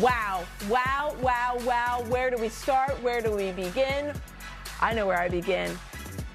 Wow, wow, wow, wow. Where do we start? Where do we begin? I know where I begin.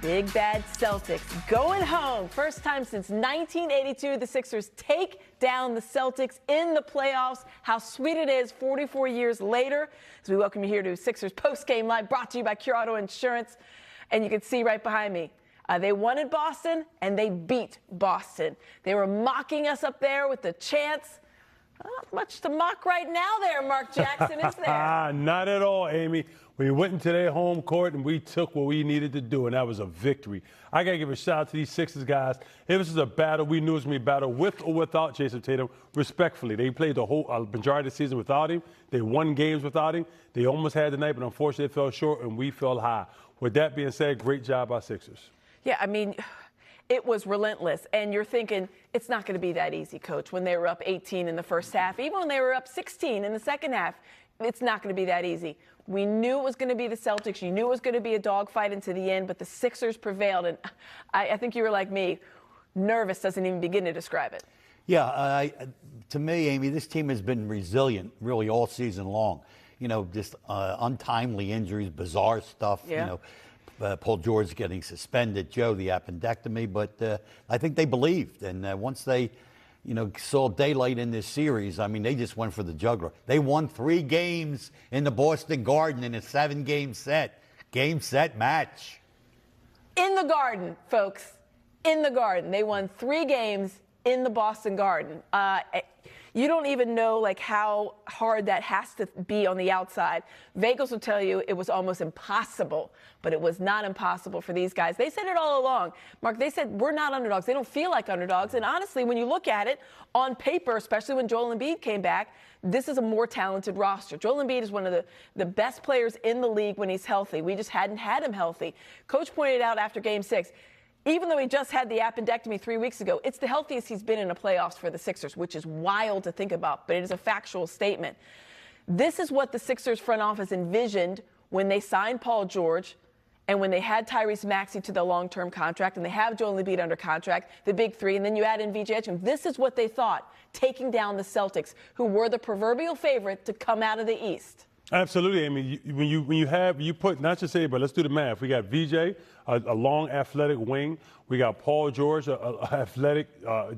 Big bad Celtics going home. First time since 1982 the Sixers take down the Celtics in the playoffs. How sweet it is 44 years later. As we welcome you here to Sixers Post-Game Live, brought to you by Cure Auto Insurance. And you can see right behind me, they won in Boston and they beat Boston. They were mocking us up there with the chants. Not much to mock right now there, Mark Jackson, is there? Not at all, Amy. We went into their home court and we took what we needed to do, and that was a victory. I got to give a shout out to these Sixers guys. If this is a battle, we knew it was going to be a battle with or without Jason Tatum, respectfully. They played the whole majority of the season without him. They won games without him. They almost had tonight, but unfortunately they fell short, and we fell high. With that being said, great job by Sixers. Yeah, I mean, it was relentless, and you're thinking it's not going to be that easy, Coach, when they were up 18 in the first half. Even when they were up 16 in the second half, it's not going to be that easy. We knew it was going to be the Celtics. You knew it was going to be a dogfight into the end, but the Sixers prevailed, and I think you were like me. Nervous doesn't even begin to describe it. Yeah, to me, Amy, this team has been resilient really all season long. You know, just untimely injuries, bizarre stuff, yeah. You know. Paul George getting suspended, Joe, the appendectomy, but I think they believed. And once they, saw daylight in this series, I mean, they just went for the jugular. They won 3 games in the Boston Garden in a 7-game set. Game, set, match. In the Garden, folks. In the Garden. They won 3 games in the Boston Garden. You don't even know, like, how hard that has to be on the outside. Vegas will tell you it was almost impossible, but it was not impossible for these guys. They said it all along. Mark, they said we're not underdogs. They don't feel like underdogs. And honestly, when you look at it on paper, especially when Joel Embiid came back, this is a more talented roster. Joel Embiid is one of the best players in the league when he's healthy. We just hadn't had him healthy. Coach pointed out after Game 6, even though he just had the appendectomy 3 weeks ago, it's the healthiest he's been in the playoffs for the Sixers, which is wild to think about, but it is a factual statement. This is what the Sixers front office envisioned when they signed Paul George and when they had Tyrese Maxey to the long-term contract and they have Joel Embiid under contract, the big 3, and then you add in VJ. This is what they thought, taking down the Celtics, who were the proverbial favorite to come out of the East. Absolutely, Amy. When you put, not just say, but let's do the math. We got VJ, a long athletic wing. We got Paul George, a athletic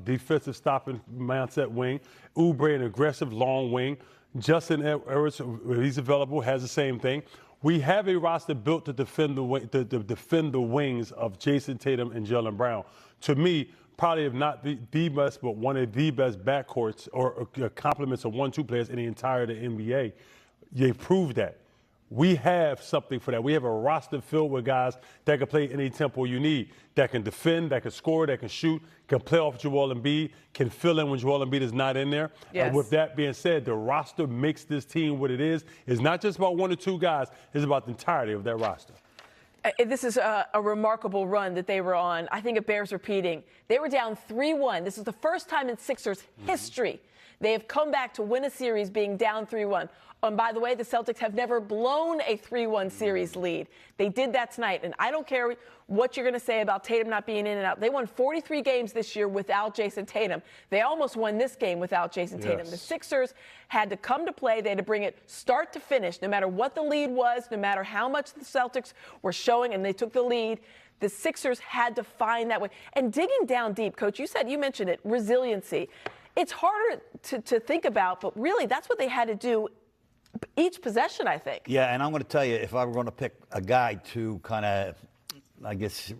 defensive stopping mindset wing. Oubre, an aggressive long wing. Justin Edwards, he's available, has the same thing. We have a roster built to defend the wings of Jason Tatum and Jaylen Brown. To me, probably if not the best, but one of the best backcourts or complements of 1-2 players in the entire NBA. They proved that. We have something for that. We have a roster filled with guys that can play any tempo you need, that can defend, that can score, that can shoot, can play off Joel Embiid, can fill in when Joel Embiid is not in there. Yes. And with that being said, the roster makes this team what it is. It's not just about 1 or 2 guys. It's about the entirety of that roster. This is a remarkable run that they were on. I think it bears repeating. They were down 3-1. This is the first time in Sixers history they have come back to win a series being down 3-1. And by the way, the Celtics have never blown a 3-1 series lead. They did that tonight. And I don't care what you're going to say about Tatum not being in and out. They won 43 games this year without Jason Tatum. They almost won this game without Jason Tatum. Yes. The Sixers had to come to play. They had to bring it start to finish, no matter what the lead was, no matter how much the Celtics were showing, and they took the lead. The Sixers had to find that way. And digging down deep, Coach, you mentioned it, resiliency. It's harder to think about, but really that's what they had to do each possession, I think. Yeah, and I'm going to tell you, if I were going to pick a guy to kind of, I guess,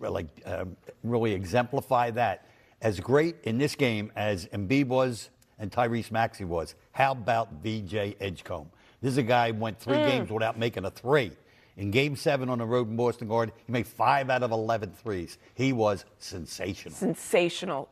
really exemplify that, as great in this game as Embiid was and Tyrese Maxey was, how about VJ Edgecombe? This is a guy who went 3 games without making a 3. In Game 7 on the road in Boston Garden, he made 5 out of 11 threes. He was sensational. Sensational.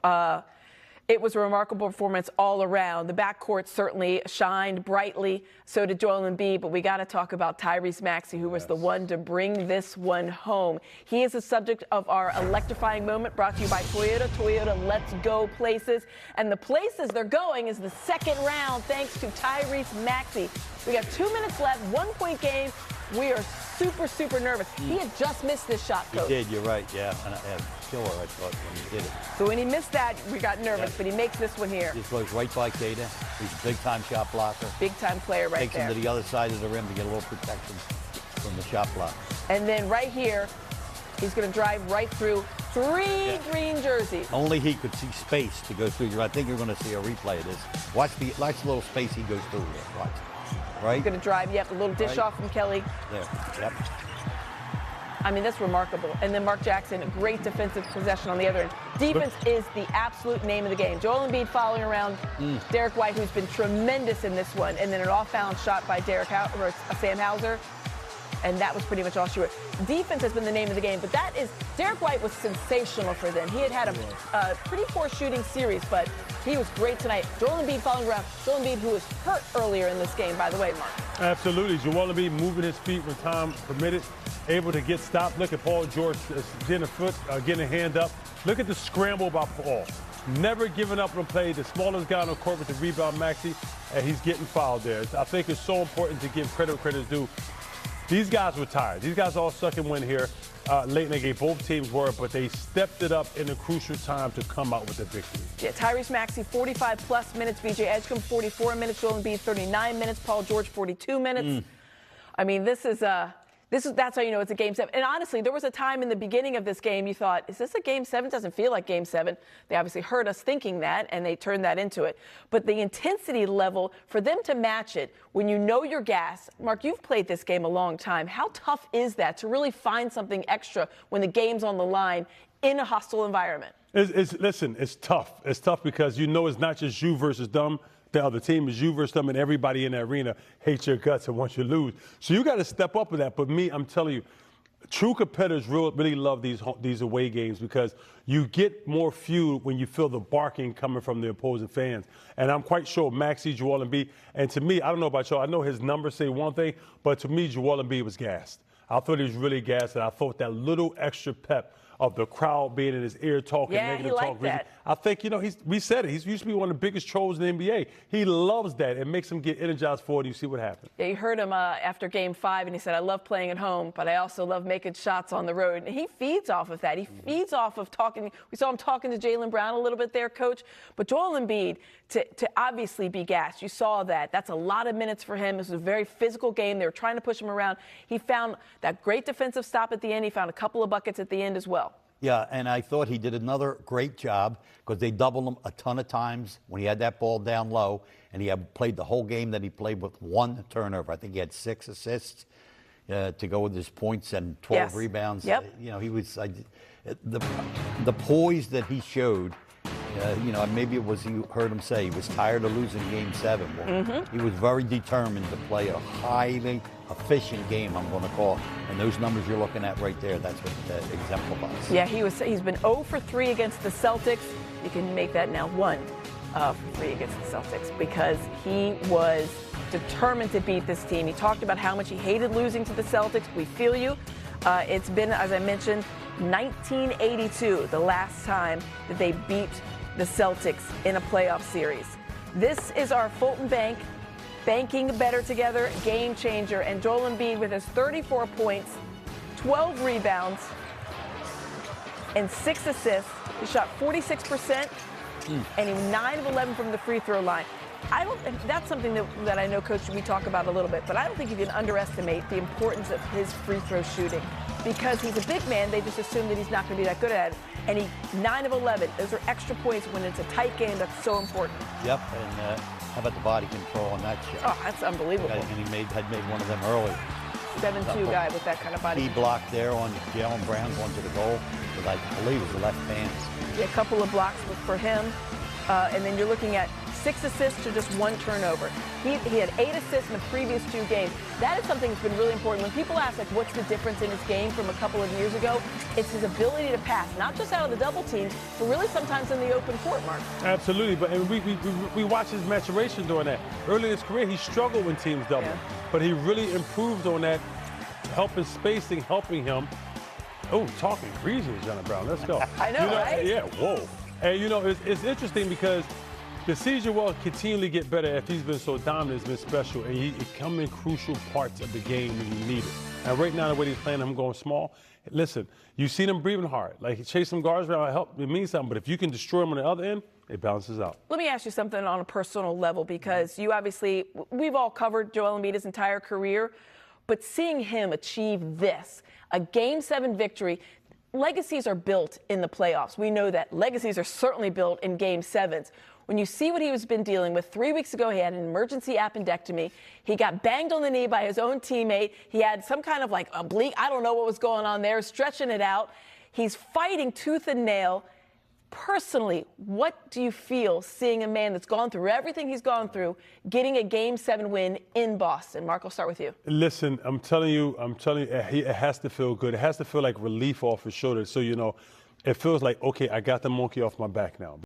It was a remarkable performance all around. The backcourt certainly shined brightly. So did Joel Embiid. But we got to talk about Tyrese Maxey, who was the one to bring this one home. He is the subject of our electrifying moment brought to you by Toyota. Toyota, let's go places. And the places they're going is the second round, thanks to Tyrese Maxey. We got 2 minutes left, 1-point game. we are super, super nervous. He had just missed this shot, Coach. He did, you're right, yeah. And killer, I thought, when he did it. So when he missed that, we got nervous, but he makes this one here. Just goes right by Cada. He's a big-time shot blocker. Big-time player right Takes there. him to the other side of the rim to get a little protection from the shot block. And then right here, he's going to drive right through three green jerseys. Only he could see space to go through. I think you're going to see a replay of this. Watch the little space he goes through here. Watch. Right? He's going to drive, a little dish off from Kelly. There, yep. I mean, that's remarkable. And then Mark Jackson, a great defensive possession on the other end. Defense is the absolute name of the game. Joel Embiid following around Derek White, who's been tremendous in this one, and then an off-balance shot by Sam Hauser. And that was pretty much all she wrote. Defense has been the name of the game, but Derek White was sensational for them. He had a pretty poor shooting series, but he was great tonight. Joel Embiid following around. Joel Embiid, who was hurt earlier in this game, by the way, Mark. Absolutely. Joel Embiid moving his feet when time permitted, able to get stopped. Look at Paul George getting a foot, getting a hand up. Look at the scramble by Paul. Never giving up on play. The smallest guy on the court with the rebound, Maxey, and he's getting fouled there. I think it's so important to give credit where credit's due. These guys were tired. These guys all suck and win here late in the game. Both teams were, but they stepped it up in a crucial time to come out with the victory. Yeah, Tyrese Maxey, 45-plus minutes. B.J. Edgecombe, 44 minutes. Joel Embiid, 39 minutes. Paul George, 42 minutes. I mean, that's how you know it's a Game 7. And honestly, there was a time in the beginning of this game you thought, is this a Game 7? Doesn't feel like Game 7. They obviously heard us thinking that, and they turned that into it. But the intensity level, for them to match it, when you know your gas, Mark, you've played this game a long time. How tough is that to really find something extra when the game's on the line in a hostile environment? Listen, it's tough. It's tough because you know it's not just you versus them. The other team is you versus them, and everybody in the arena hates your guts and wants you to lose. So you got to step up with that. But me, I'm telling you, true competitors really love these away games because you get more fuel when you feel the barking coming from the opposing fans. And I'm quite sure Maxey, Joel Embiid, and to me, I don't know about y'all, I know his numbers say one thing, but to me, Joel Embiid was gassed. I thought he was really gassed, and I thought that little extra pep of the crowd being in his ear talking negative he talk. liked that. I think, we said it. He's used to be one of the biggest trolls in the NBA. He loves that. It makes him get energized for it. You see what happened. Yeah, you heard him after Game 5, and he said, I love playing at home, but I also love making shots on the road. And he feeds off of that. He feeds off of talking. We saw him talking to Jaylen Brown a little bit there, Coach. But Joel Embiid, to obviously be gassed, you saw that. That's a lot of minutes for him. This was a very physical game. They were trying to push him around. He found that great defensive stop at the end. He found a couple of buckets at the end as well. Yeah, and I thought he did another great job because they doubled him a ton of times when he had that ball down low, and he had played the whole game that he played with one turnover. I think he had 6 assists to go with his points and 12 rebounds. Yep. He was the poise that he showed. Maybe it was, you heard him say he was tired of losing Game 7. Well, he was very determined to play a highly efficient game, I'm going to call it. And those numbers you're looking at right there, that's what that exemplifies. Yeah, he's been 0 for 3 against the Celtics. You can make that now 1 for 3 against the Celtics because he was determined to beat this team. He talked about how much he hated losing to the Celtics. We feel you. It's been, as I mentioned, 1982, the last time that they beat the Celtics in a playoff series. This is our Fulton Bank Banking Better Together game changer, and Joel Embiid with his 34 points, 12 rebounds, and 6 assists. He shot 46%, and he was 9 of 11 from the free throw line. That's something that I know, Coach, we talk about a little bit, but I don't think you can underestimate the importance of his free throw shooting. Because he's a big man, they just assume that he's not going to be that good at it. And he 9 of 11. Those are extra points when it's a tight game. That's so important. Yep, and how about the body control on that shot? Oh, that's unbelievable. And he had made one of them earlier. 7-2 guy with that kind of body. He blocked there on Jaylen Brown going to the goal with, I believe, it was the left hand. Yeah, a couple of blocks for him. And then you're looking at 6 assists to just 1 turnover. He had 8 assists in the previous 2 games. That is something that's been really important. When people ask, what's the difference in his game from a couple of years ago? It's his ability to pass, not just out of the double team, but really sometimes in the open court, Mark. Absolutely, but we watched his maturation doing that. Early in his career, he struggled when teams doubled, but he really improved on that, helping spacing, helping him. Oh, talking greasy, Jaylen Brown. Let's go. I know, right? Yeah, whoa. And, it's interesting because The seizure will continually get better if he's been so dominant, it's been special, and he come in crucial parts of the game when you need it. And right now, the way he's playing, him going small, listen, you seen him breathing hard. Like, he chased some guards around, it means something. But if you can destroy him on the other end, it balances out. Let me ask you something on a personal level, because you obviously, we've all covered Joel Embiid his entire career, but seeing him achieve this, a Game 7 victory, legacies are built in the playoffs. We know that. Legacies are certainly built in Game 7s. When you see what he has been dealing with, 3 weeks ago he had an emergency appendectomy. He got banged on the knee by his own teammate. He had some kind of like oblique, I don't know what was going on there, stretching it out. He's fighting tooth and nail. Personally, what do you feel seeing a man that's gone through everything he's gone through, getting a Game 7 win in Boston? Mark, I'll start with you. Listen, I'm telling you, it has to feel good. It has to feel like relief off his shoulders. So, it feels like, okay, I got the monkey off my back now.